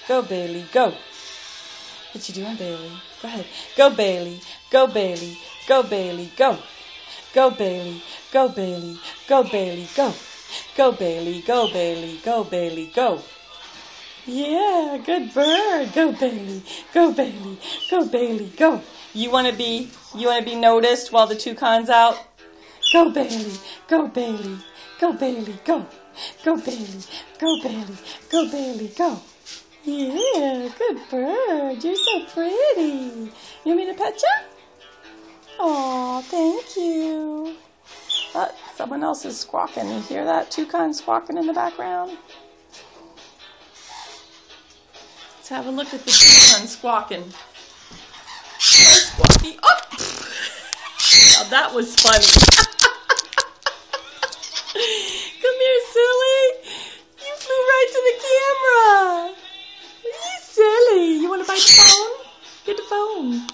Go, Bailey, go. What you doing, Bailey? Go ahead. Go, Bailey. Go, Bailey. Go, Bailey. Go. Go, Bailey. Go, Bailey. Go, Bailey. Go. Go, Bailey. Go, Bailey. Go, Bailey. Go. Yeah, good bird. Go, Bailey. Go, Bailey. Go, Bailey. Go. You want to be noticed while the toucan's out? Go, Bailey. Go, Bailey. Go, Bailey. Go. Go, Bailey. Go, Bailey. Go, Bailey. Go. Yeah, good bird. You're so pretty. You want me to pet you? Aw, thank you. Someone else is squawking. You hear that toucan squawking in the background? Let's have a look at the toucan squawking. Squawky. Oh! Now that was funny. Come here, silly. You flew right to the camera. You silly. You want to bite the phone? Get the phone.